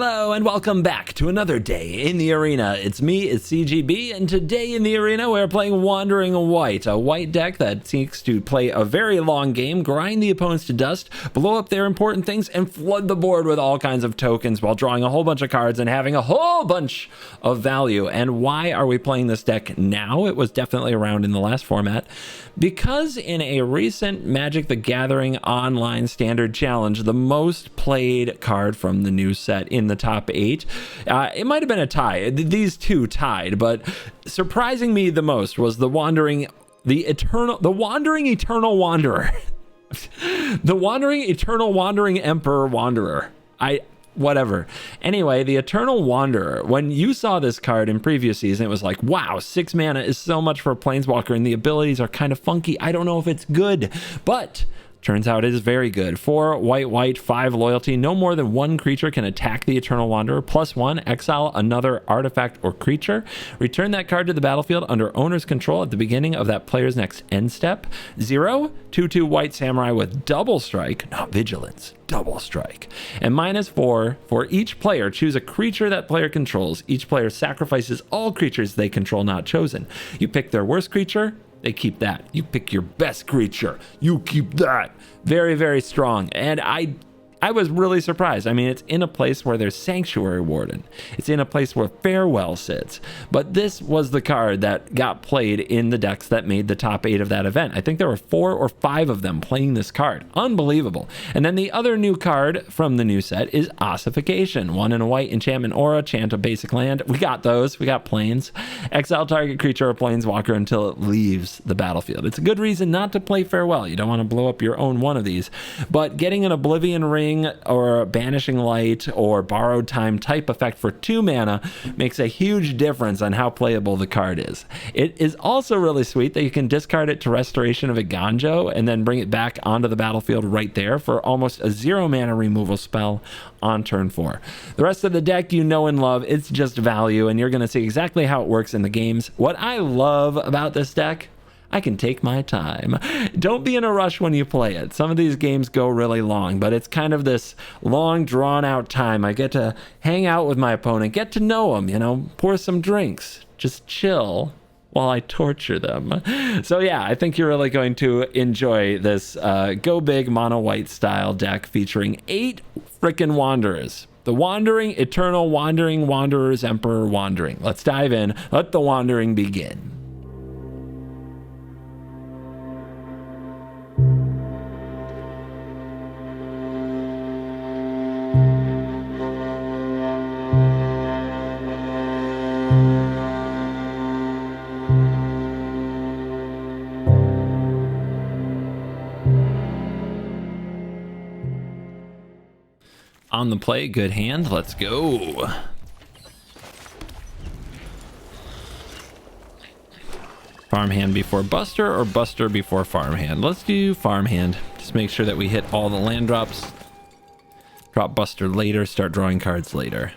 Hello and welcome back to another day in the arena. It's me, it's CGB, and today in the arena we're playing Wandering White, a white deck that seeks to play a very long game, grind the opponents to dust, blow up their important things, and flood the board with all kinds of tokens while drawing a whole bunch of cards and having a whole bunch of value. And why are we playing this deck now? It was definitely around in the last format. Because in a recent Magic the Gathering Online Standard Challenge, the most played card from the new set in the top 8, it might have been a tie. These two tied, but surprising me the most was the Wandering Eternal Wanderer. The Wandering Eternal Wandering Emperor Wanderer. Whatever. Anyway, the Eternal Wanderer, when you saw this card in previous season, it was like, wow, 6 mana is so much for a Planeswalker, and the abilities are kind of funky. I don't know if it's good, but turns out it is very good. 4 white, 5 loyalty. No more than one creature can attack the Eternal Wanderer. +1, exile another artifact or creature. Return that card to the battlefield under owner's control at the beginning of that player's next end step. 0, 2/2 white samurai with double strike, not vigilance, double strike. And -4, for each player, choose a creature that player controls. Each player sacrifices all creatures they control not chosen. You pick their worst creature, they keep that. You pick your best creature, you keep that. Very, very strong. And I was really surprised. I mean, it's in a place where there's Sanctuary Warden. It's in a place where Farewell sits. But this was the card that got played in the decks that made the top 8 of that event. I think there were 4 or 5 of them playing this card. Unbelievable. And then the other new card from the new set is Ossification. 1 and a white enchantment aura, chant a basic land. We got those. We got planes. Exile target creature or planeswalker until it leaves the battlefield. It's a good reason not to play Farewell. You don't want to blow up your own one of these. But getting an Oblivion Ring or Banishing Light or Borrowed Time type effect for 2 mana makes a huge difference on how playable the card is. It is also really sweet that you can discard it to Restoration of Iganjo and then bring it back onto the battlefield right there for almost a 0 mana removal spell on turn 4. The rest of the deck you know and love. It's just value, and you're going to see exactly how it works in the games. What I love about this deck, I can take my time. Don't be in a rush when you play it. Some of these games go really long, but it's kind of this long, drawn-out time. I get to hang out with my opponent, get to know them, pour some drinks, just chill while I torture them. So yeah, I think you're really going to enjoy this Go Big Mono White style deck featuring 8 frickin' Wanderers. The Wandering Eternal Wandering Wanderers Emperor Wandering. Let's dive in. Let the wandering begin. On the play, good hand. Let's go. Farmhand before Buster or Buster before Farmhand? Let's do Farmhand. Just make sure that we hit all the land drops. Drop Buster later, start drawing cards later.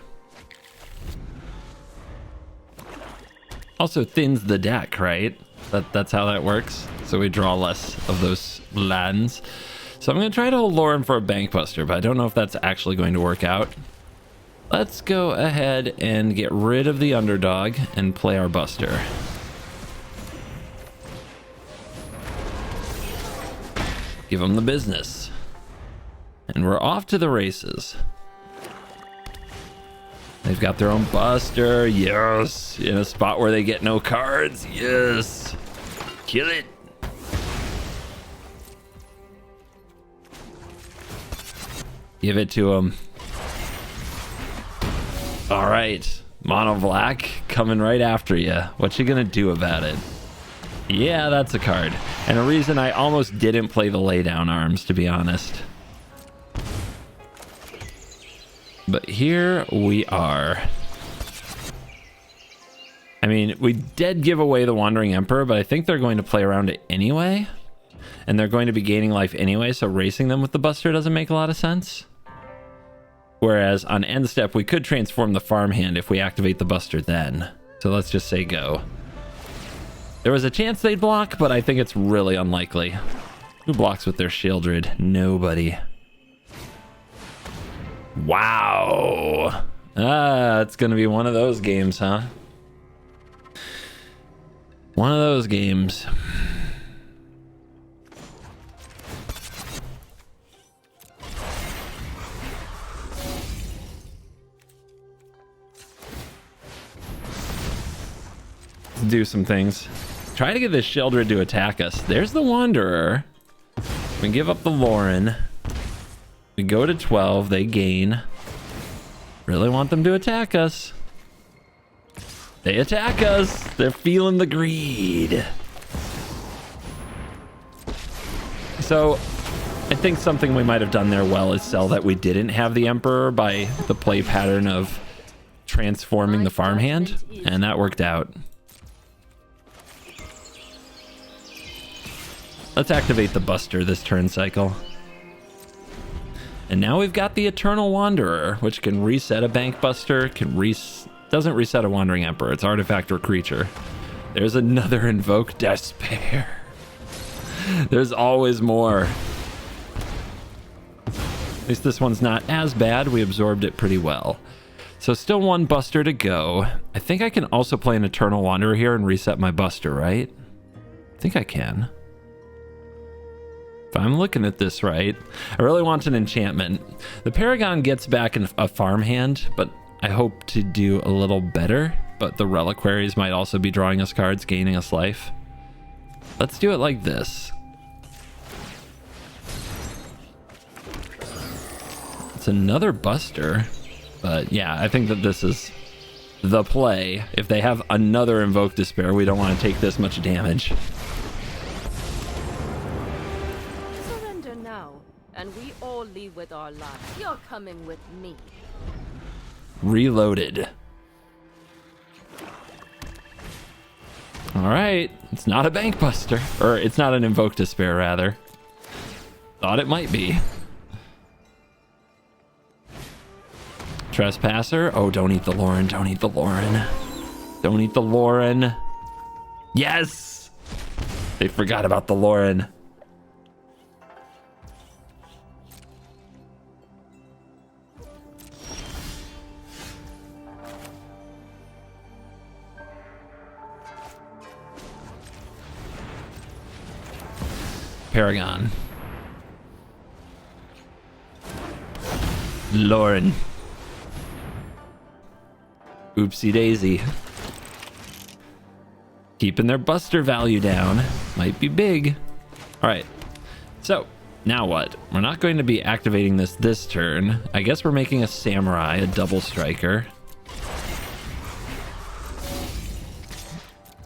Also thins the deck, right? That's how that works. So we draw less of those lands. So I'm going to try to hold Lauren for a Bank Buster, but I don't know if that's actually going to work out. Let's go ahead and get rid of the underdog and play our Buster. Give them the business. And we're off to the races. They've got their own Buster. Yes. In a spot where they get no cards. Yes. Kill it. Give it to him. All right. Mono Black coming right after you. What you gonna do about it? Yeah, that's a card. And a reason I almost didn't play the Laydown Arms, to be honest. But here we are. I mean, we did give away the Wandering Emperor, but I think they're going to play around it anyway. And they're going to be gaining life anyway, so racing them with the Buster doesn't make a lot of sense. Whereas on end step, we could transform the Farmhand if we activate the Buster then. So let's just say go. There was a chance they'd block, but I think it's really unlikely. Who blocks with their Shieldred? Nobody. Wow. Ah, it's gonna be one of those games, huh? One of those games. Let's do some things. Try to get this Sheldred to attack us. There's the Wanderer. We give up the Lauren. We go to 12. They gain. Really want them to attack us. They attack us. They're feeling the greed. So I think something we might have done there well is sell that we didn't have the Emperor by the play pattern of transforming the farmhand, and that worked out. Let's activate the Buster this turn cycle. And now we've got the Eternal Wanderer, which can reset a Bank Buster, doesn't reset a Wandering Emperor. It's artifact or creature. There's another Invoke Despair. There's always more. At least this one's not as bad. We absorbed it pretty well. So still one Buster to go. I think I can also play an Eternal Wanderer here and reset my Buster, right? I think I can. If I'm looking at this right, I really want an enchantment. The Paragon gets back a farmhand, but I hope to do a little better. But the Reliquaries might also be drawing us cards, gaining us life. Let's do it like this. It's another Buster, but yeah, I think that this is the play. If they have another Invoke Despair, we don't want to take this much damage. And we all leave with our lives. You're coming with me. Reloaded. All right. It's not a Bank Buster. Or it's not an Invoke Despair, rather. Thought it might be. Trespasser. Oh, don't eat the Lauren. Don't eat the Lauren. Don't eat the Lauren. Yes! They forgot about the Lauren. Paragon. Lauren. Oopsie daisy. Keeping their Buster value down. Might be big. Alright. So, now what? We're not going to be activating this turn. I guess we're making a Samurai, a double striker.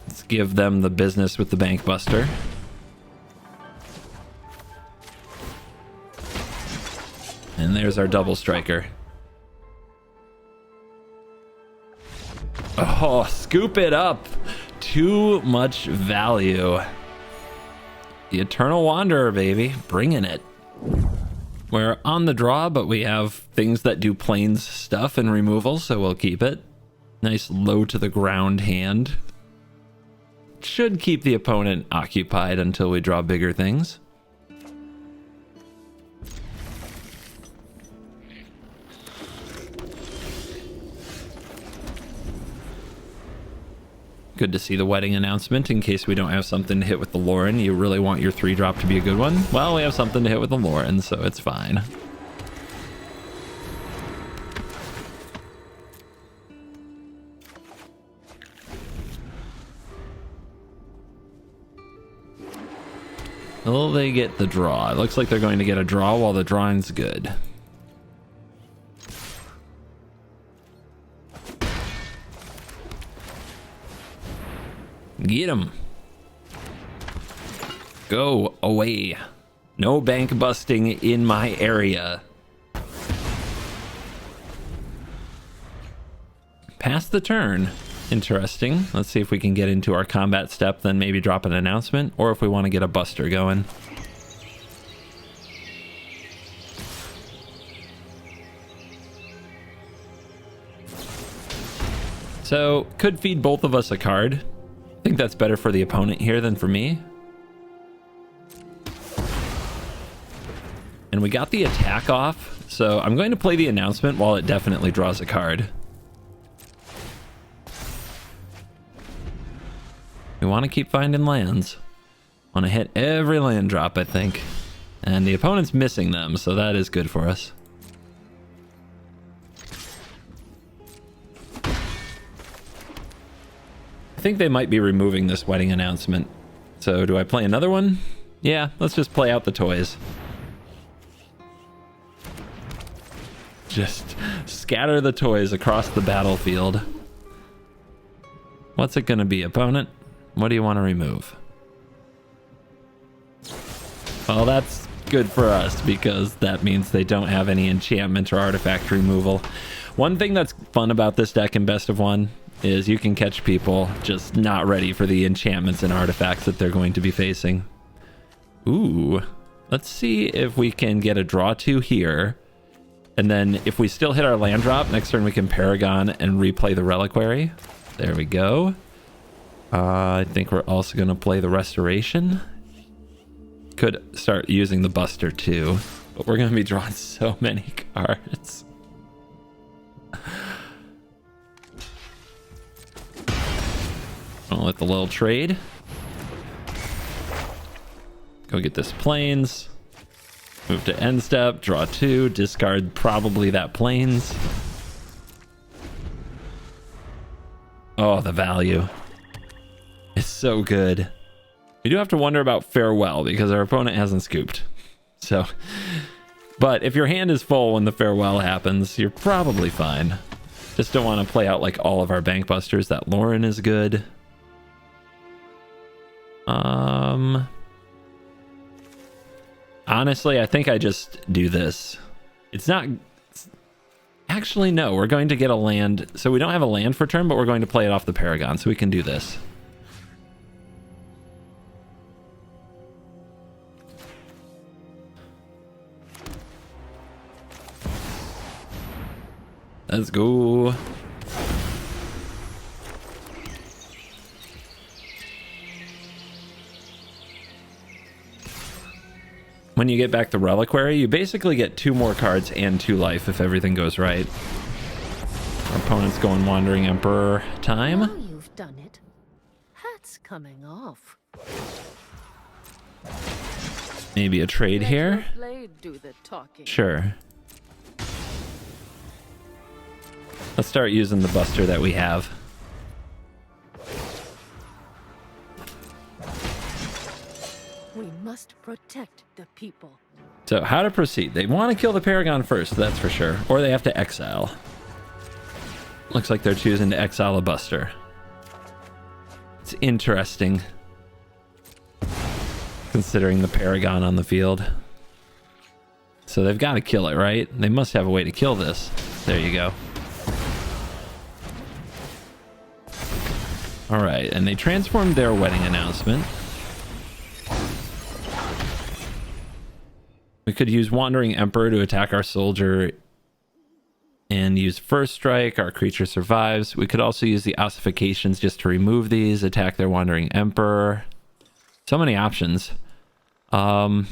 Let's give them the business with the Bank Buster. And there's our double striker. Oh, scoop it up. Too much value. The Eternal Wanderer, baby. Bringing it. We're on the draw, but we have things that do plains stuff and removal, so we'll keep it. Nice low to the ground hand. Should keep the opponent occupied until we draw bigger things. Good to see the wedding announcement in case we don't have something to hit with the Lauren. You really want your 3-drop to be a good one? Well, we have something to hit with the Lauren, so it's fine. Will they get the draw? It looks like they're going to get a draw while the drawing's good. Get him. Go away. No bank busting in my area. Pass the turn. Interesting. Let's see if we can get into our combat step, then maybe drop an announcement, or if we want to get a Buster going. So, could feed both of us a card. I think that's better for the opponent here than for me. And we got the attack off, so I'm going to play the announcement while it definitely draws a card. We want to keep finding lands. Want to hit every land drop, I think. And the opponent's missing them, so that is good for us. I think they might be removing this wedding announcement. So do I play another one? Yeah, let's just play out the toys. Just scatter the toys across the battlefield. What's it gonna be, opponent? What do you want to remove? Well, that's good for us because that means they don't have any enchantment or artifact removal. One thing that's fun about this deck in Best of One is you can catch people just not ready for the enchantments and artifacts that they're going to be facing. Ooh, let's see if we can get a draw 2 here. And then if we still hit our land drop, next turn we can Paragon and replay the Reliquary. There we go. I think we're also going to play the Restoration. Could start using the Buster too, but we're going to be drawing so many cards. I'll let the little trade. Go get this Plains. Move to end step, draw 2, discard probably that Plains. Oh, the value. It's so good. We do have to wonder about Farewell because our opponent hasn't scooped. So, but if your hand is full when the Farewell happens, you're probably fine. Just don't want to play out like all of our bank busters. That Lauren is good. Honestly, I think I just do this. It's not... Actually, no. We're going to get a land. So we don't have a land for turn, but we're going to play it off the Paragon, so we can do this. Let's go. When you get back the Reliquary, you basically get 2 more cards and 2 life if everything goes right. Our opponent's going Wandering Emperor time. Now you've done it. Hat's coming off. Maybe a trade Let here. your blade do the talking. Sure. Let's start using the Buster that we have. We must protect the people. So how to proceed? They want to kill the Paragon first, that's for sure. Or they have to exile. Looks like they're choosing to exile a Buster. It's interesting. Considering the Paragon on the field. So they've got to kill it, right? They must have a way to kill this. There you go. All right, and they transformed their wedding announcement. We could use Wandering Emperor to attack our soldier and use First Strike. Our creature survives. We could also use the Ossifications just to remove these, attack their Wandering Emperor. So many options. Yeah,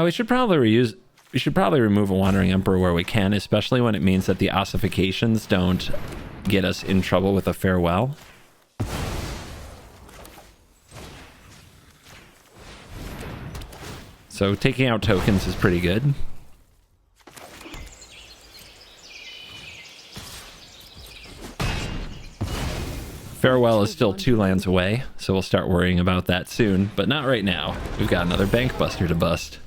we should probably remove a Wandering Emperor where we can, especially when it means that the Ossifications don't get us in trouble with a Farewell. So taking out tokens is pretty good. Farewell is still 2 lands away, so we'll start worrying about that soon, but not right now. We've got another Bank Buster to bust.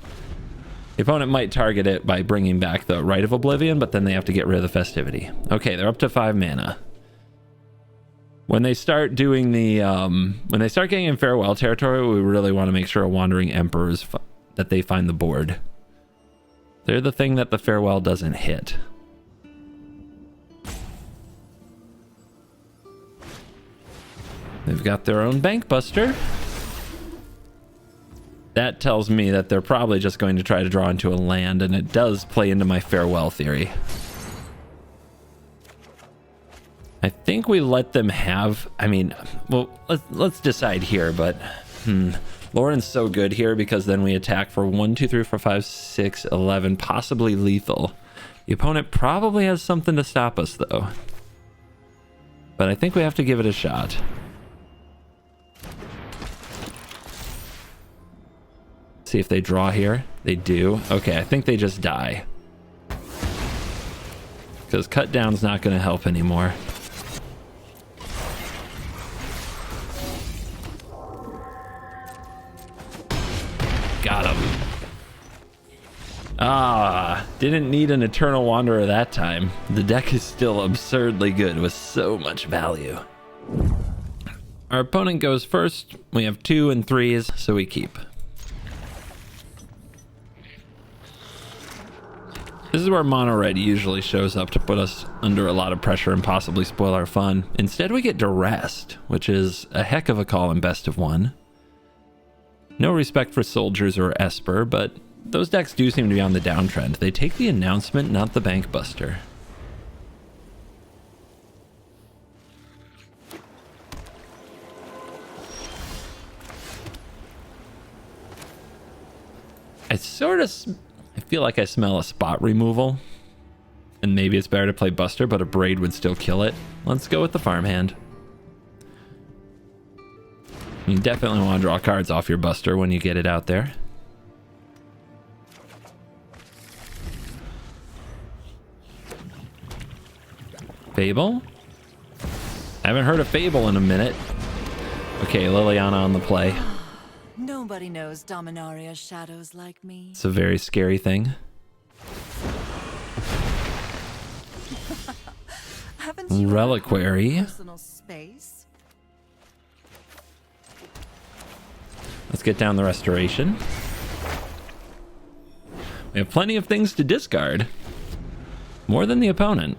The opponent might target it by bringing back the Rite of Oblivion, but then they have to get rid of the Festivity. Okay, they're up to 5 mana. When they start doing the, when they start getting in Farewell territory, we really want to make sure a Wandering Emperor is that they find the board. They're the thing that the Farewell doesn't hit. They've got their own Bank Buster. That tells me that they're probably just going to try to draw into a land, and it does play into my Farewell theory. I think we let them have... I mean, well, let's decide here, but... Lauren's so good here because then we attack for 1, 2, 3, 4, 5, 6, 11, possibly lethal. The opponent probably has something to stop us, though. But I think we have to give it a shot. see if they draw here. They do. Okay, I think they just die. Because cut down's not going to help anymore. Got him. Ah, didn't need an Eternal Wanderer that time. The deck is still absurdly good with so much value. Our opponent goes first. We have 2 and 3s, so we keep. This is where mono red usually shows up to put us under a lot of pressure and possibly spoil our fun. Instead, we get duressed, which is a heck of a call in best of 1. No respect for soldiers or Esper, but those decks do seem to be on the downtrend. They take the announcement, not the bank buster. I feel like I smell a spot removal. And maybe it's better to play Buster, but a Braid would still kill it. Let's go with the farmhand. You definitely want to draw cards off your Buster when you get it out there. Fable? I haven't heard of Fable in a minute. Okay, Liliana on the play. Nobody knows Dominaria's shadows like me. It's a very scary thing. Haven't you Reliquary. personal space? Let's get down the restoration. We have plenty of things to discard. More than the opponent.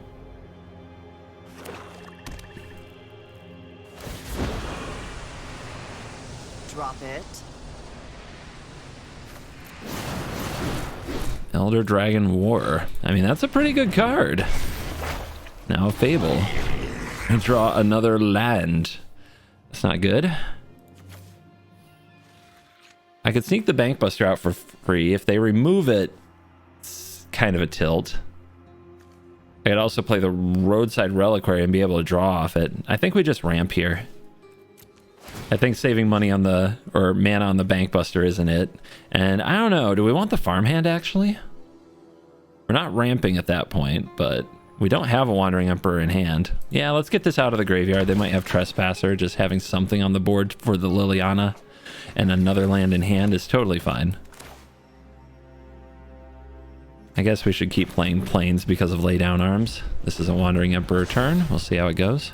Drop it. Elder Dragon War. I mean, that's a pretty good card. Now Fable. We draw another land. That's not good. I could sneak the Bank Buster out for free. If they remove it, it's kind of a tilt. I could also play the Roadside Reliquary and be able to draw off it. I think we just ramp here. I think saving money on the, or mana on the Bank Buster isn't it. And I don't know, do we want the farmhand actually? We're not ramping at that point, but we don't have a Wandering Emperor in hand. Yeah, let's get this out of the graveyard. They might have Trespasser. Just having something on the board for the Liliana and another land in hand is totally fine. I guess we should keep playing planes because of Laydown Arms. This is a Wandering Emperor turn. We'll see how it goes.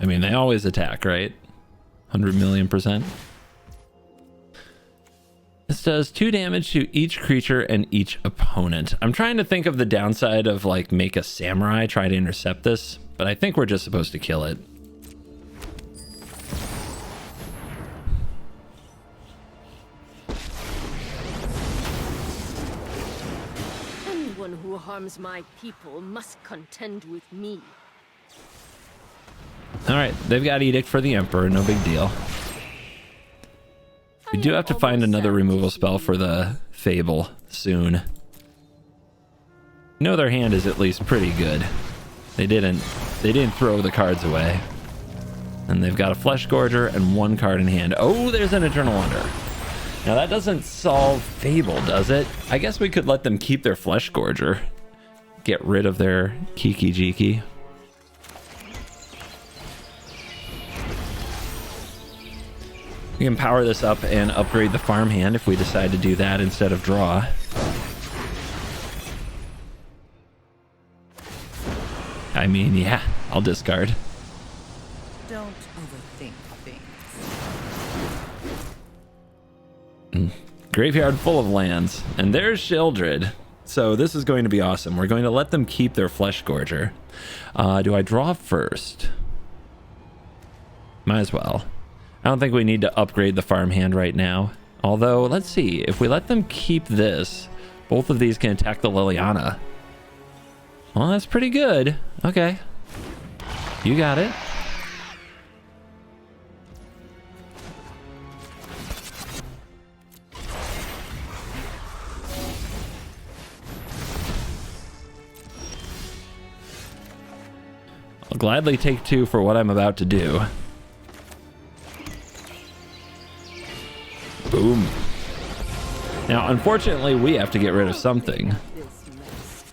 I mean, they always attack, right? 100 million%. This does 2 damage to each creature and each opponent. I'm trying to think of the downside of, like, make a samurai try to intercept this, but I think we're just supposed to kill it. Anyone who harms my people must contend with me. Alright, they've got Edict for the Emperor, no big deal. We do have to find another removal spell for the Fable soon. You know their hand is at least pretty good. They didn't throw the cards away. And they've got a Flesh Gorger and 1 card in hand. Oh, there's an Eternal Wanderer. Now that doesn't solve Fable, does it? I guess we could let them keep their Flesh Gorger. Get rid of their Kiki Jiki. We can power this up and upgrade the farmhand if we decide to do that instead of draw. I mean, yeah, I'll discard. Don't overthink things. Graveyard full of lands. And there's Sheoldred. So this is going to be awesome. We're going to let them keep their Flesh Gorger. Do I draw first? Might as well. I don't think we need to upgrade the farmhand right now. Although, let's see. If we let them keep this, both of these can attack the Liliana. Well, that's pretty good. Okay. You got it. I'll gladly take 2 for what I'm about to do. Boom. Now, unfortunately, we have to get rid of something. This mess.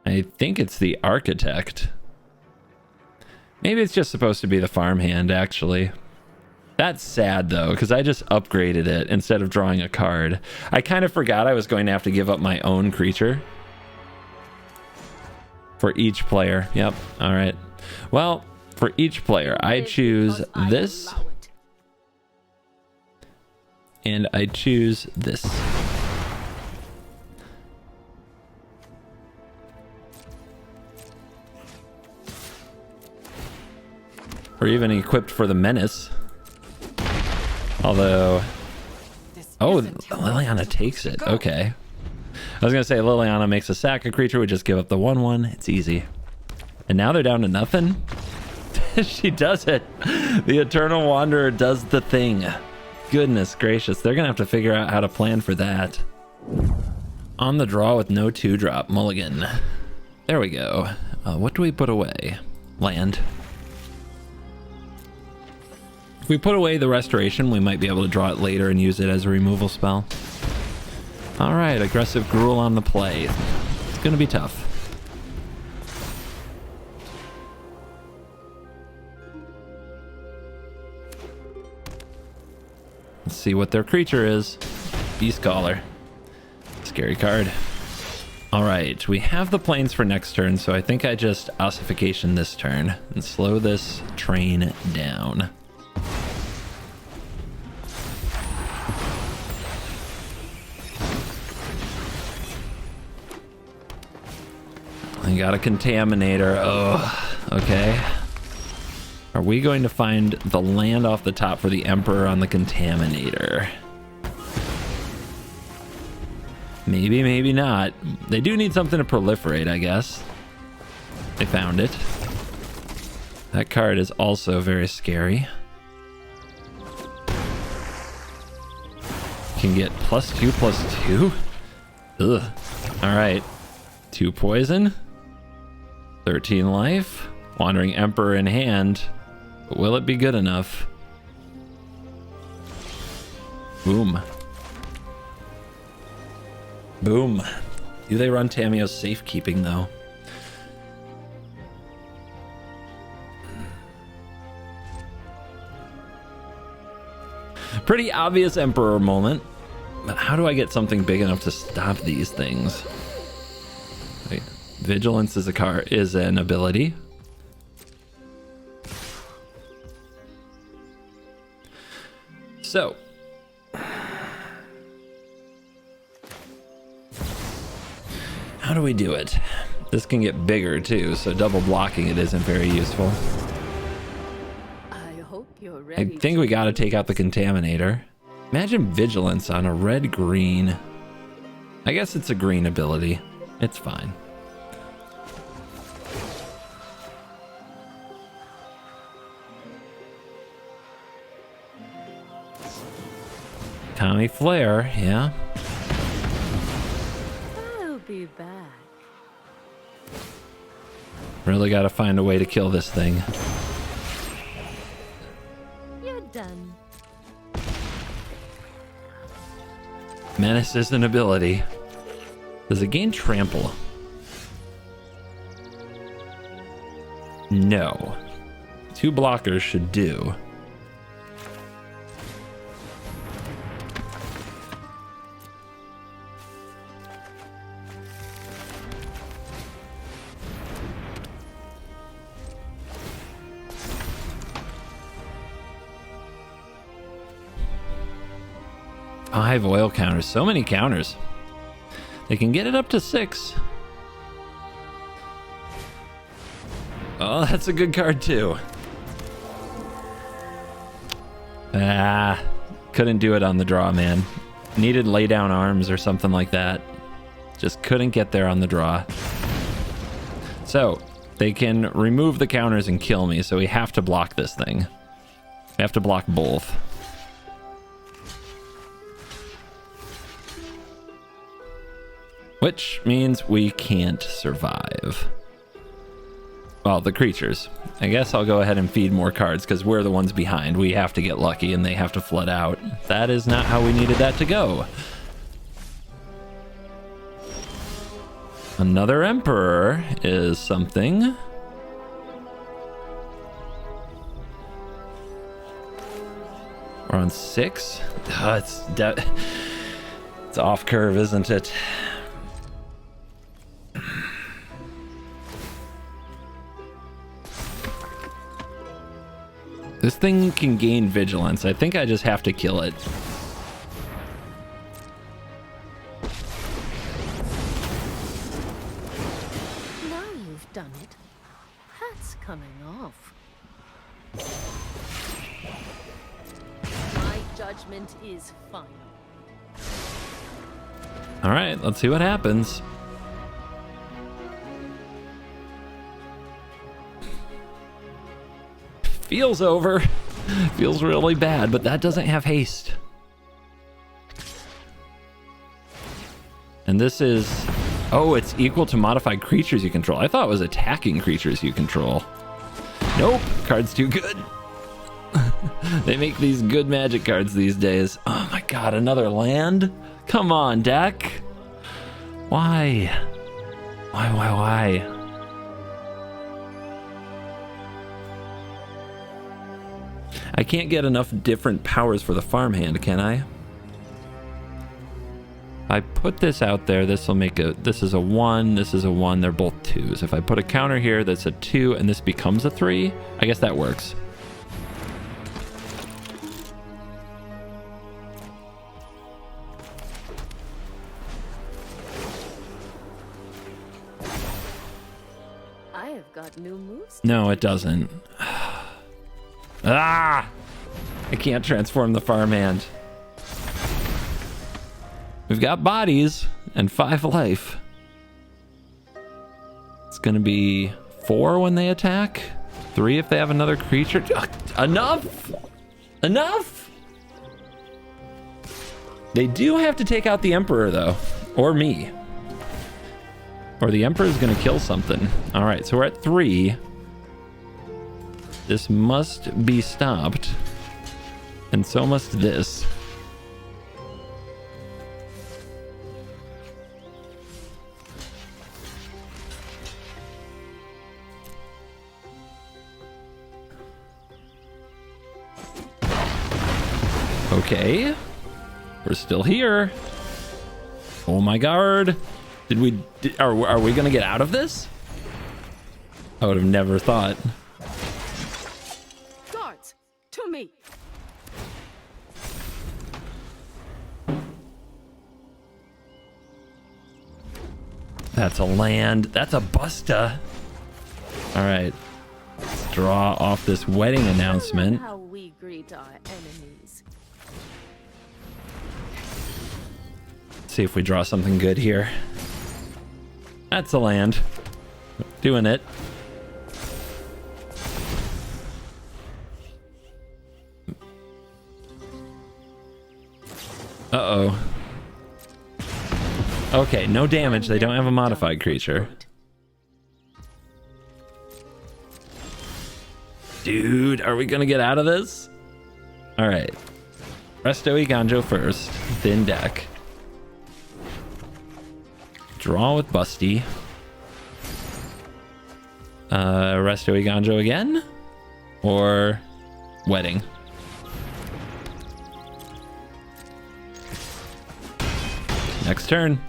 I think it's the architect. Maybe it's just supposed to be the farmhand, actually. That's sad, though, because I just upgraded it instead of drawing a card. I kind of forgot I was going to have to give up my own creature for each player. Yep. All right. Well, for each player, I choose this. And I choose this. Or even equipped for the menace. Although... Oh, Liliana takes it. Okay. I was going to say Liliana makes a sack a creature. We just give up the 1/1. It's easy. And now they're down to nothing. She does it. The Eternal Wanderer does the thing. Goodness gracious. They're going to have to figure out how to plan for that. On the draw with no 2-drop. Mulligan. There we go. What do we put away? Land. If we put away the Restoration, we might be able to draw it later and use it as a removal spell. Alright, aggressive Gruul on the play. It's going to be tough. Let's see what their creature is. Beast Caller. Scary card. Alright, we have the planes for next turn, so I think I just ossification this turn and slow this train down. I got a Contaminator. Oh, okay. Are we going to find the land off the top for the Emperor on the Contaminator? Maybe, maybe not. They do need something to proliferate, I guess. They found it. That card is also very scary. Can get +2/+2? Ugh. Alright. 2 poison. 13 life. Wandering Emperor in hand. But will it be good enough? Boom. Boom. Do they run Tamiyo's safekeeping, though? Pretty obvious Emperor moment. But how do I get something big enough to stop these things? Wait. Vigilance is a card, is an ability. So. How do we do it? This can get bigger too, so double blocking it isn't very useful. I hope you're I ready. think we gotta take out the Contaminator. Imagine Vigilance on a red-green. I guess it's a green ability. It's fine. Tommy Flare, yeah. I'll be back. Really gotta find a way to kill this thing. You're done. Menace is an ability. Does it gain trample? No. 2 blockers should do. Five oil counters. So many counters. They can get it up to 6. Oh, that's a good card too. Ah, couldn't do it on the draw, man. Needed lay down arms or something like that. Just couldn't get there on the draw. So, they can remove the counters and kill me, so we have to block this thing. We have to block both. Which means we can't survive. Well, the creatures. I guess I'll go ahead and feed more cards because we're the ones behind. We have to get lucky and they have to flood out. That is not how we needed that to go. Another Emperor is something. We're on 6. It's off curve, isn't it? This thing can gain vigilance. I think I just have to kill it. Now you've done it. Hat's coming off. My judgment is final. All right, let's see what happens. Feels over. Feels really bad, but that doesn't have haste. And this is... Oh, it's equal to modified creatures you control. I thought it was attacking creatures you control. Nope, card's too good. They make these good magic cards these days. Oh my god, another land? Come on, deck. Why? Why? I can't get enough different powers for the farmhand, can I? I put this out there, this will make a... This is a 1, this is a 1, they're both 2s. If I put a counter here that's a 2 and this becomes a 3, I guess that works. I have got new moves. No, it doesn't. Ah! I can't transform the farmhand. We've got bodies and 5 life. It's gonna be 4 when they attack, 3 if they have another creature. Enough! Enough! They do have to take out the Emperor though, or me. Or the Emperor is gonna kill something. All right, so we're at 3. This must be stopped. And so must this. Okay. We're still here. Oh my god. Are we gonna get out of this? I would have never thought. Guards, to me. That's a land. That's a busta. All right. Let's draw off this wedding announcement. How we greet our enemies. See if we draw something good here. That's a land. Doing it. Uh-oh. Okay, no damage. They don't have a modified creature. Dude, are we gonna get out of this? All right. Resto Iganjo first. Thin deck. Draw with Busty. Resto Iganjo again? Or Wedding? Next turn.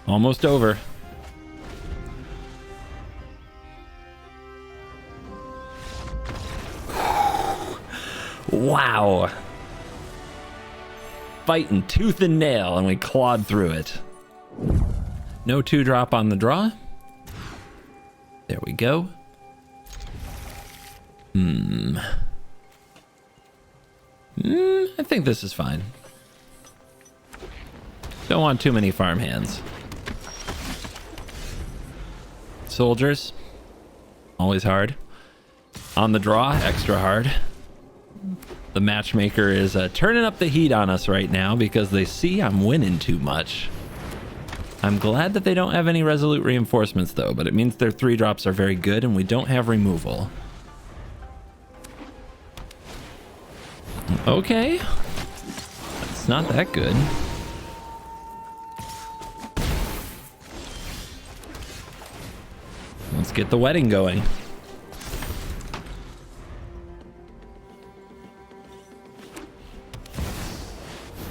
Almost over. Wow. Fighting tooth and nail, and we clawed through it. No 2-drop on the draw. There we go. I think this is fine. Don't want too many farmhands. Soldiers. Always hard. On the draw, extra hard. The matchmaker is turning up the heat on us right now because they see I'm winning too much. I'm glad that they don't have any resolute reinforcements though, but it means their 3-drops are very good and we don't have removal. Okay. It's not that good. Let's get the wedding going.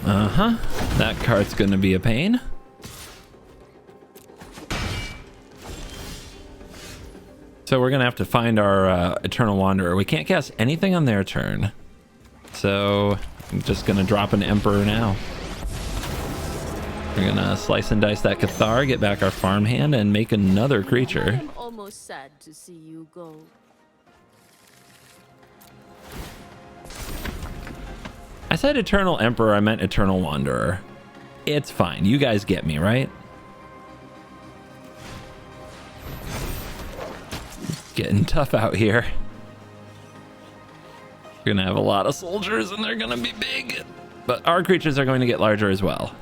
Uh-huh. That cart's gonna be a pain. So we're gonna have to find our Eternal Wanderer. We can't cast anything on their turn. So I'm just gonna drop an Emperor now. We're gonna slice and dice that Cathar, get back our farmhand, and make another creature. I'm almost sad to see you go. I said Eternal Emperor, I meant Eternal Wanderer. It's fine. You guys get me, right? Getting tough out here. We're gonna have a lot of soldiers and they're gonna be big. But our creatures are going to get larger as well.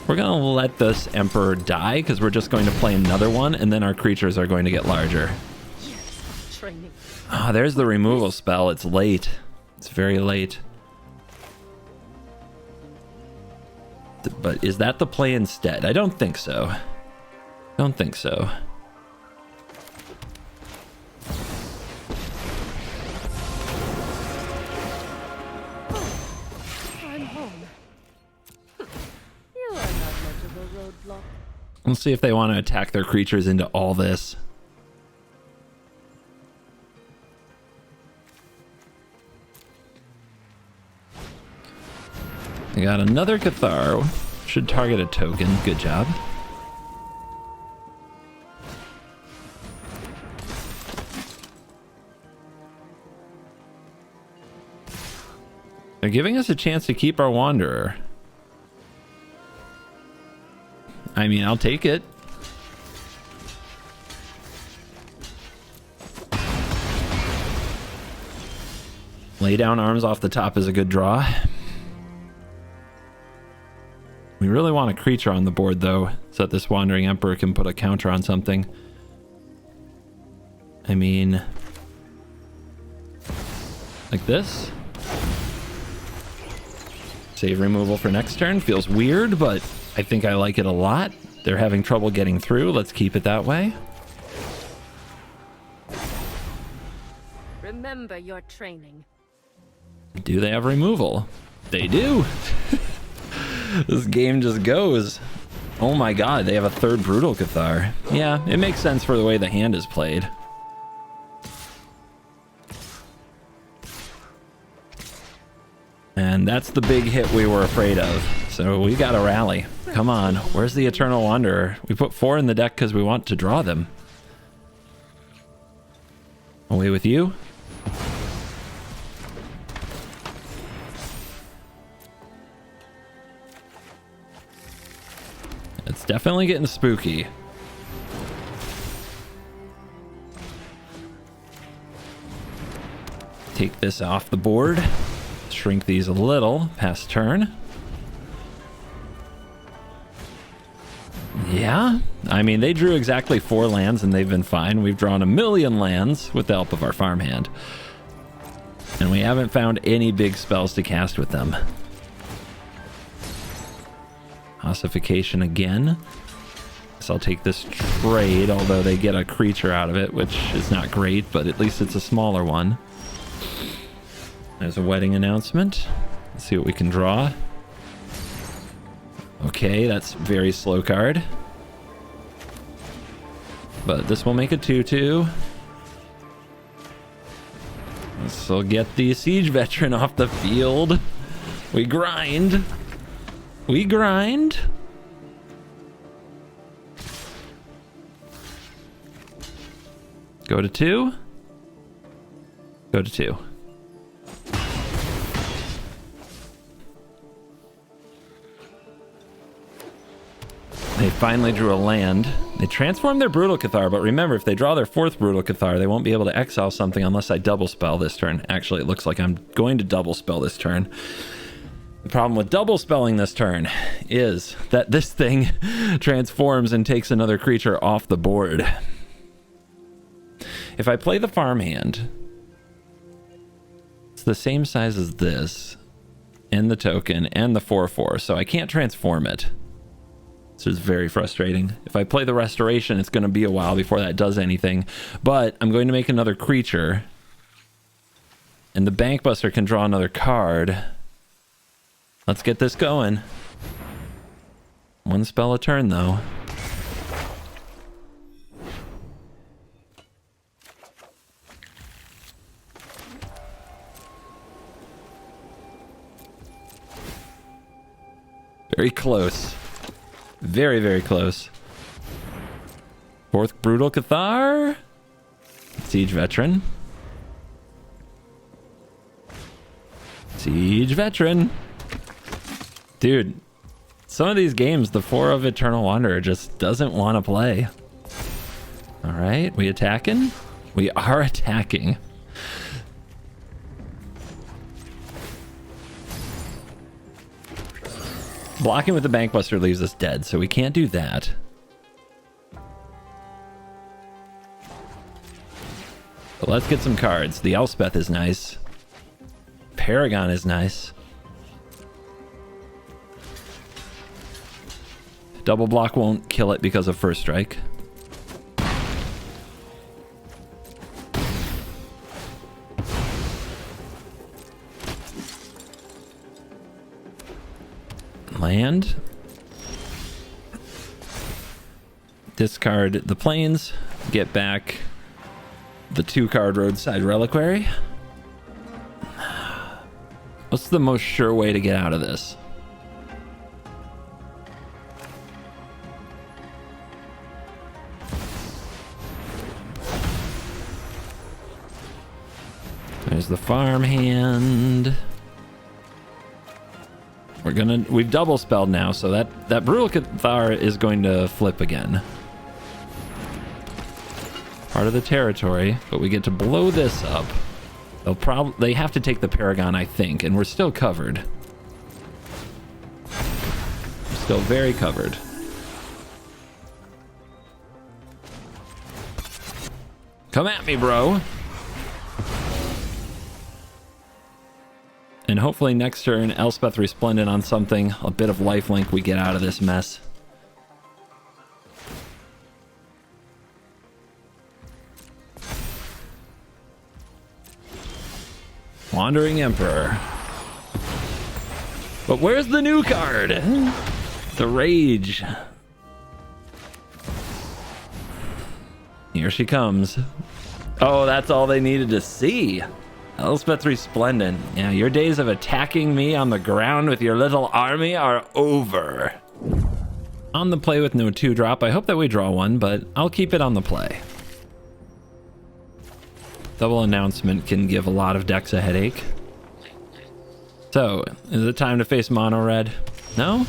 We're gonna let this Emperor die because we're just going to play another one and then our creatures are going to get larger. Yes, training. Ah, there's the removal spell. It's late. It's very late. But is that the play instead? I don't think so. Don't think so. I'm home. You are not much of a roadblock. Let's see if they want to attack their creatures into all this. I got another Cathar. Should target a token. Good job. They're giving us a chance to keep our Wanderer. I mean, I'll take it. Lay down arms off the top is a good draw. We really want a creature on the board, though, so that this Wandering Emperor can put a counter on something. I mean, like this. Save removal for next turn. Feels weird, but I think I like it a lot. They're having trouble getting through. Let's keep it that way. Remember your training. Do they have removal? They do. This game just goes. Oh my god, they have a third Brutal Cathar. Yeah, it makes sense for the way the hand is played. And that's the big hit we were afraid of. So we gotta rally. Come on, where's the Eternal Wanderer? We put 4 in the deck because we want to draw them. Away with you. It's definitely getting spooky. Take this off the board. Shrink these a little past turn. Yeah, I mean, they drew exactly 4 lands and they've been fine. We've drawn 1,000,000 lands with the help of our farmhand. And we haven't found any big spells to cast with them. Ossification again. So I'll take this trade, although they get a creature out of it, which is not great, but at least it's a smaller one. There's a wedding announcement. Let's see what we can draw. Okay, that's very slow card. But this will make a 2/2. This will get the Siege Veteran off the field. We grind. We grind. Go to 2. Go to 2. They finally drew a land. They transformed their Brutal Cathar, but remember, if they draw their 4th Brutal Cathar, they won't be able to exile something unless I double spell this turn. Actually, it looks like I'm going to double spell this turn. The problem with double spelling this turn is that this thing transforms and takes another creature off the board. If I play the farmhand, it's the same size as this, and the token, and the 4/4, so I can't transform it. So it's very frustrating. If I play the restoration, it's going to be a while before that does anything. But I'm going to make another creature. And the Bankbuster can draw another card. Let's get this going. 1 spell a turn, though. Very close. Very, very close. 4th Brutal Cathar. Siege Veteran. Siege Veteran. Dude, some of these games, the 4 of Eternal Wanderer just doesn't want to play. All right, we attacking? We are attacking. Blocking with the Bankbuster leaves us dead, so we can't do that. But let's get some cards. The Elspeth is nice. Paragon is nice. Double block won't kill it because of first strike. Land. Discard the plains. Get back the 2-card Roadside Reliquary. What's the most sure way to get out of this? There's the farmhand. We've double spelled now, so that Brutal Cathar is going to flip again. Part of the territory, but we get to blow this up. They have to take the Paragon, I think, and we're still covered. We're still very covered. Come at me, bro. And hopefully next turn, Elspeth Resplendent on something. A bit of lifelink, we get out of this mess. Wandering Emperor. But where's the new card? The Rage. Here she comes. Oh, that's all they needed to see. Elspeth Resplendent. Yeah, your days of attacking me on the ground with your little army are over. On the play with no 2-drop, I hope that we draw one, but I'll keep it on the play. Double Announcement can give a lot of decks a headache. So, is it time to face mono red? No?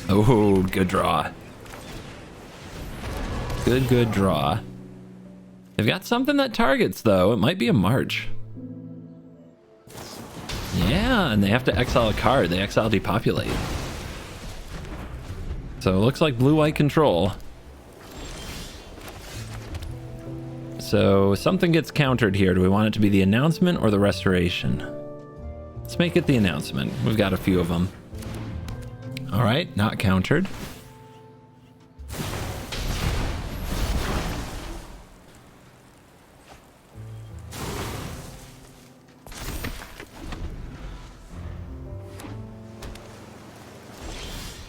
Oh, good draw. Good draw. They've got something that targets, though. It might be a March. Yeah, and they have to exile a card. They exile Depopulate. So it looks like blue-white control. So something gets countered here. Do we want it to be the announcement or the restoration? Let's make it the announcement. We've got a few of them. All right, not countered.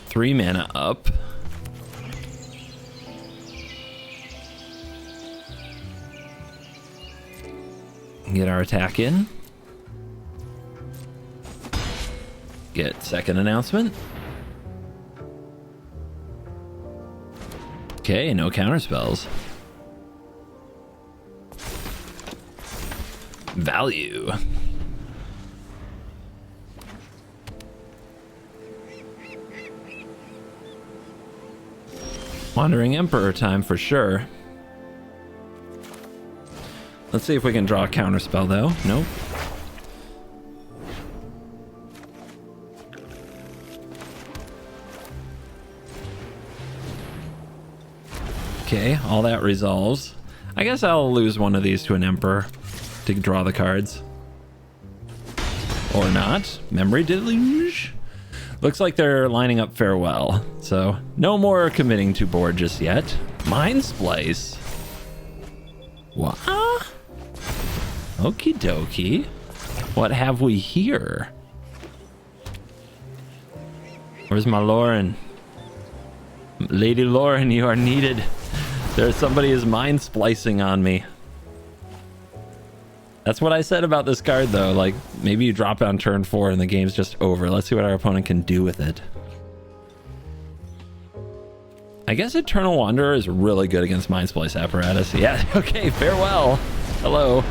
Three mana up. Get our attack in. Get second announcement. Okay, no counter spells. Value. Wandering Emperor time for sure. Let's see if we can draw a counterspell though. Nope. Okay, all that resolves. I guess I'll lose one of these to an Emperor to draw the cards. Or not. Memory deluge. Looks like they're lining up farewell. So no more committing to board just yet. Mind Splice. What? Okie dokie. What have we here? Where's my Lauren? Lady Lauren, you are needed. There's somebody is mind splicing on me. That's what I said about this card though. Like maybe you drop it on turn 4 and the game's just over. Let's see what our opponent can do with it. I guess Eternal Wanderer is really good against Mind Splice Apparatus. Yeah, okay, farewell. Hello.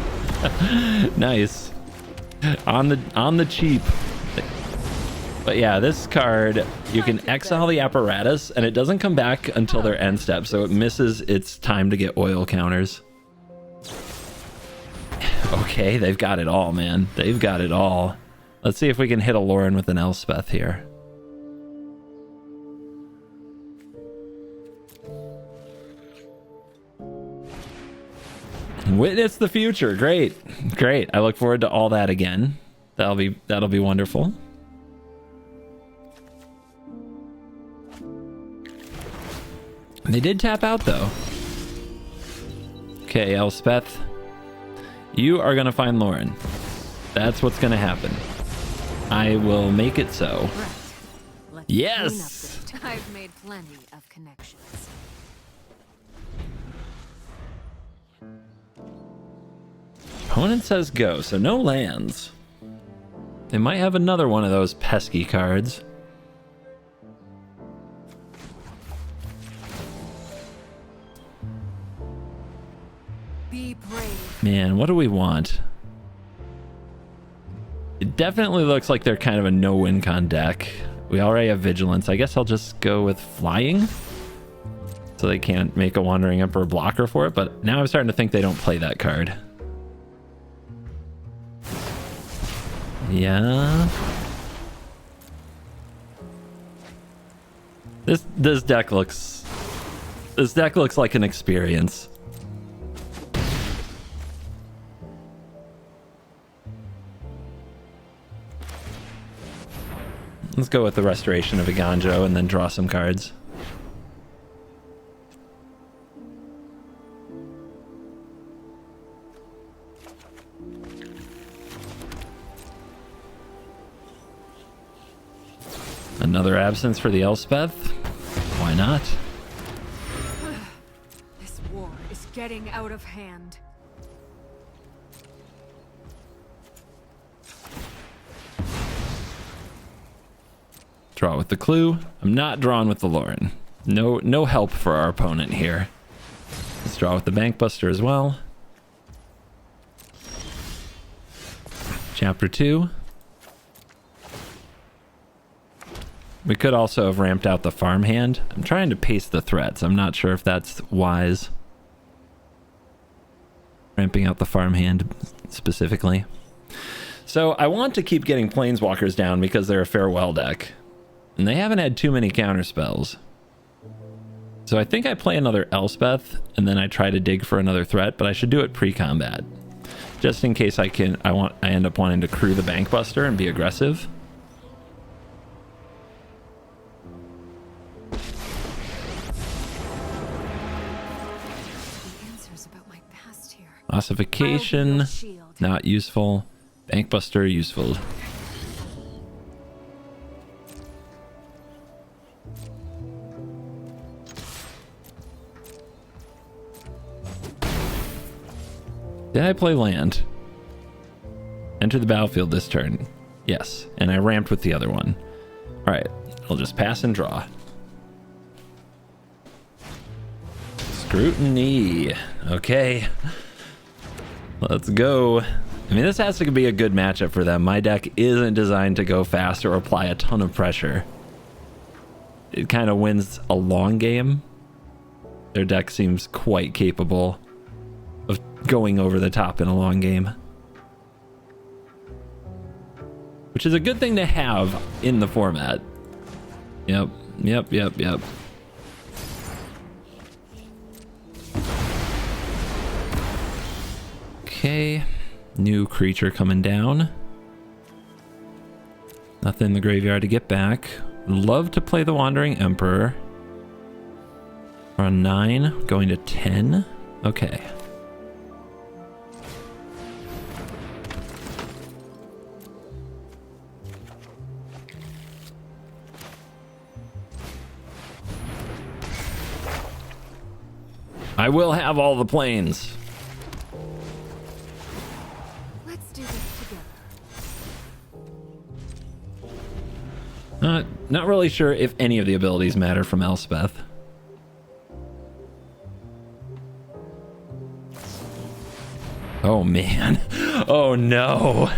Nice. On the cheap. But yeah, this card, you can exile the apparatus and it doesn't come back until their end step, so it misses its time to get oil counters. Okay, they've got it all, man. They've got it all. Let's see if we can hit a Lauren with an Elspeth here. Witness the future. Great. Great. I look forward to all that again. That'll be wonderful. They did tap out though. Okay, Elspeth. You are gonna find Lauren. That's what's gonna happen. I will make it so. Yes! I've made plenty of connections. Opponent says go, so no lands. They might have another one of those pesky cards. Be brave. Man, what do we want? It definitely looks like they're kind of a no-win con deck. We already have Vigilance. I guess I'll just go with Flying. So they can't make a Wandering Emperor blocker for it, but now I'm starting to think they don't play that card. Yeah. This deck looks like an experience. Let's go with the Restoration of Iganjo and then draw some cards. Another absence for the Elspeth. Why not? This war is getting out of hand. Draw with the clue. I'm not drawing with the Lauren. No help for our opponent here. Let's draw with the Bankbuster as well. Chapter 2. We could also have ramped out the farmhand. I'm trying to pace the threats. I'm not sure if that's wise. Ramping out the farmhand specifically. So I want to keep getting Planeswalkers down because they're a farewell deck. And they haven't had too many counter spells. So I think I play another Elspeth and then I try to dig for another threat, but I should do it pre-combat. Just in case I end up wanting to crew the Bankbuster and be aggressive. Ossification, not useful. Bankbuster, useful. Did I play land? Enter the battlefield this turn. Yes, and I ramped with the other one. All right, I'll just pass and draw. Scrutiny. Okay. Let's go. I mean, this has to be a good matchup for them. My deck isn't designed to go fast or apply a ton of pressure. It kind of wins a long game. Their deck seems quite capable of going over the top in a long game. Which is a good thing to have in the format. Yep. Okay. New creature coming down. Nothing in the graveyard to get back. Love to play the Wandering Emperor. We're on 9, going to 10. Okay. I will have all the planes. Let's do this together. Not really sure if any of the abilities matter from Elspeth. Oh man. Oh no.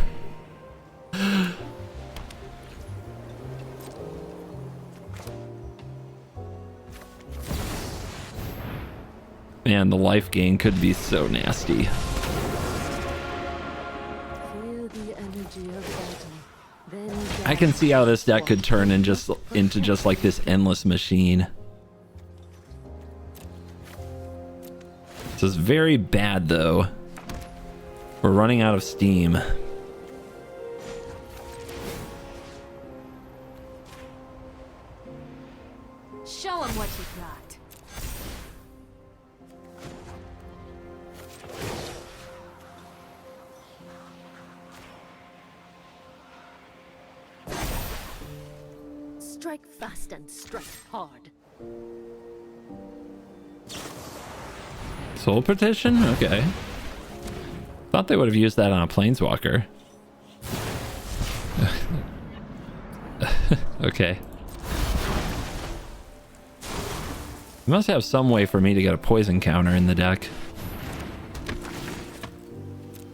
Man, the life gain could be so nasty. Feel the energy of battle. Then I can see how this deck could turn into just like this endless machine. This is very bad though. We're running out of steam. Show him what you got. strike fast and strike hard. Soul Petition? Okay. Thought they would have used that on a Planeswalker. Okay. You must have some way for me to get a poison counter in the deck.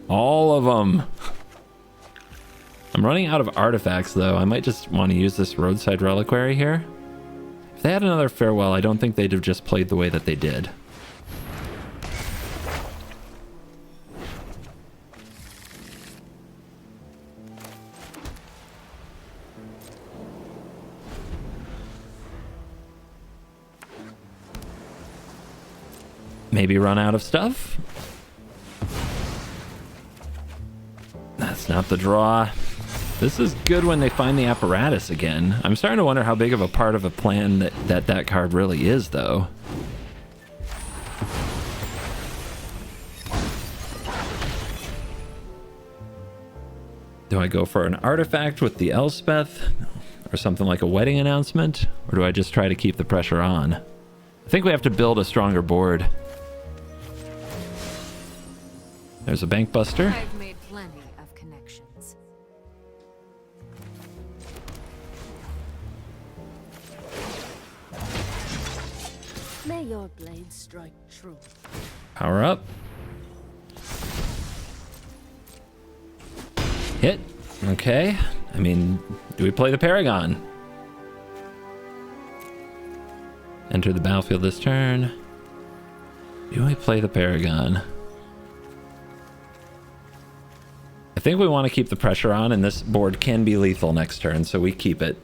All of them. I'm running out of artifacts though. I might just want to use this Roadside Reliquary here. If they had another Farewell, I don't think they'd have just played the way that they did. Maybe run out of stuff. That's not the draw. This is good when they find the apparatus again. I'm starting to wonder how big of a part of a plan that card really is, though. Do I go for an artifact with the Elspeth? Or something like a wedding announcement? Or do I just try to keep the pressure on? I think we have to build a stronger board. There's a Bank Buster. I've made plenty of connections. May your blade strike true. Power up. Hit. Okay. I mean, do we play the Paragon? Enter the battlefield this turn. Do we play the Paragon? I think we want to keep the pressure on, and this board can be lethal next turn, so we keep it.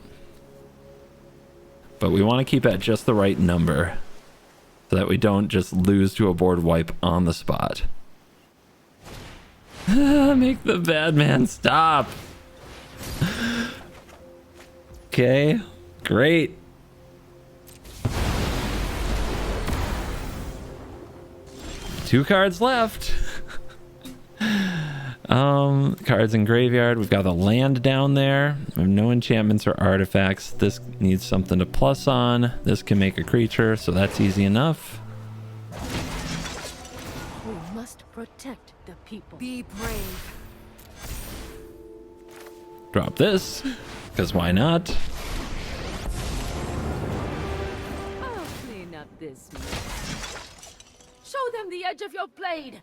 But we want to keep at just the right number so that we don't just lose to a board wipe on the spot. Make the bad man stop. Okay, great. Two cards left. Cards in graveyard. We've got the land down there. We have no enchantments or artifacts. This needs something to plus on. This can make a creature, so that's easy enough. We must protect the people. Be brave. Drop this, because why not? I'll clean up this mess. Show them the edge of your blade.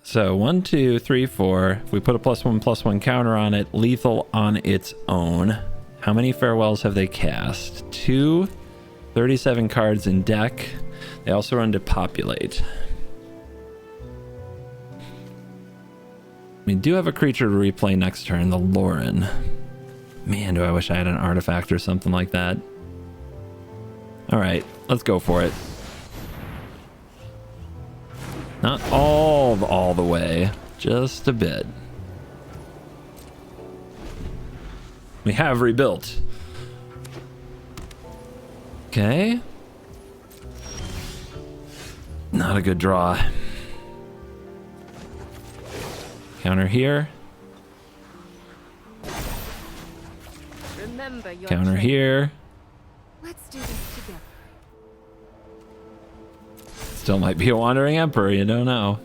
So 1, 2, 3, 4. If we put a +1/+1 counter on it, lethal on its own. How many farewells have they cast? 2. 37 cards in deck. They also run Depopulate. We do have a creature to replay next turn, the Lauren. Man, do I wish I had an artifact or something like that. All right, let's go for it. Not all the way, just a bit. We have rebuilt. Okay. Not a good draw. Counter here. Remember your Counter trade. here. Let's do this together. Still might be a Wandering Emperor, you don't know.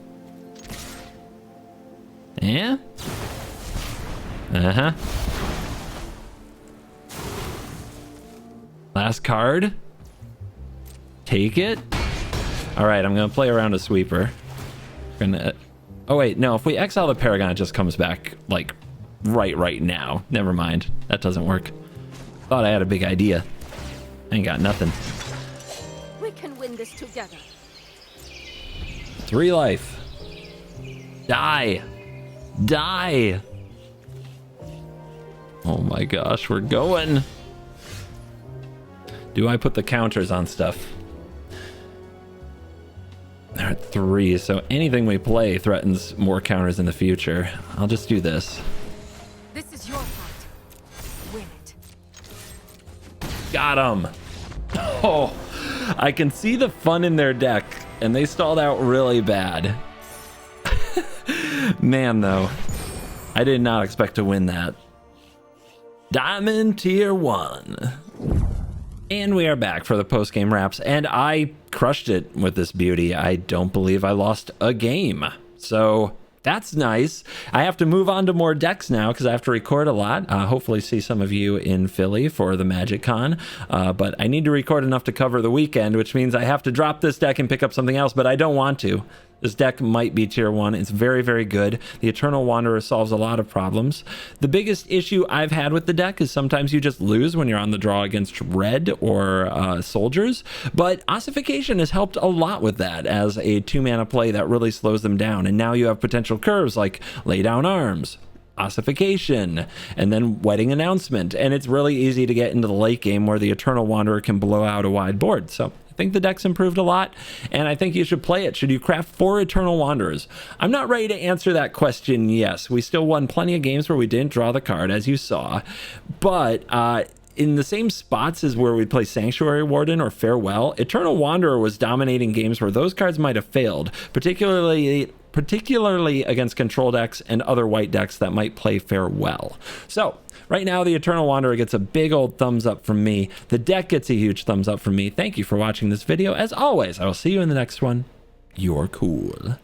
Yeah? Uh-huh. Last card. Take it. All right, I'm going to play around a sweeper. Oh, wait, no. If we exile the Paragon, it just comes back, like, right now. Never mind. That doesn't work. Thought I had a big idea. I ain't got nothing. We can win this together. 3 life. Die. Die. Oh my gosh, we're going. Do I put the counters on stuff? They're at 3, so anything we play threatens more counters in the future. I'll just do this. This is your fight. Win it. Got him. Oh, I can see the fun in their deck, and they stalled out really bad. Man, though, I did not expect to win that. Diamond Tier 1. And we are back for the post-game wraps, and I crushed it with this beauty. I don't believe I lost a game. So that's nice. I have to move on to more decks now because I have to record a lot. Hopefully see some of you in Philly for the Magic Con. But I need to record enough to cover the weekend, which means I have to drop this deck and pick up something else, but I don't want to. This deck might be tier 1. It's very, very good. The Eternal Wanderer solves a lot of problems. The biggest issue I've had with the deck is sometimes you just lose when you're on the draw against red or soldiers, but Ossification has helped a lot with that as a 2-mana play that really slows them down. And now you have potential curves like Lay Down Arms, Ossification, and then Wedding Announcement. And it's really easy to get into the late game where the Eternal Wanderer can blow out a wide board. So I think the deck's improved a lot, and I think you should play it. Should you craft 4 Eternal Wanderers? I'm not ready to answer that question. Yes, we still won plenty of games where we didn't draw the card, as you saw, but in the same spots as where we play Sanctuary Warden or Farewell, Eternal Wanderer was dominating games where those cards might have failed, particularly against control decks and other white decks that might play Farewell. So right now, the Eternal Wanderer gets a big old thumbs up from me. The deck gets a huge thumbs up from me. Thank you for watching this video. As always, I will see you in the next one. You're cool.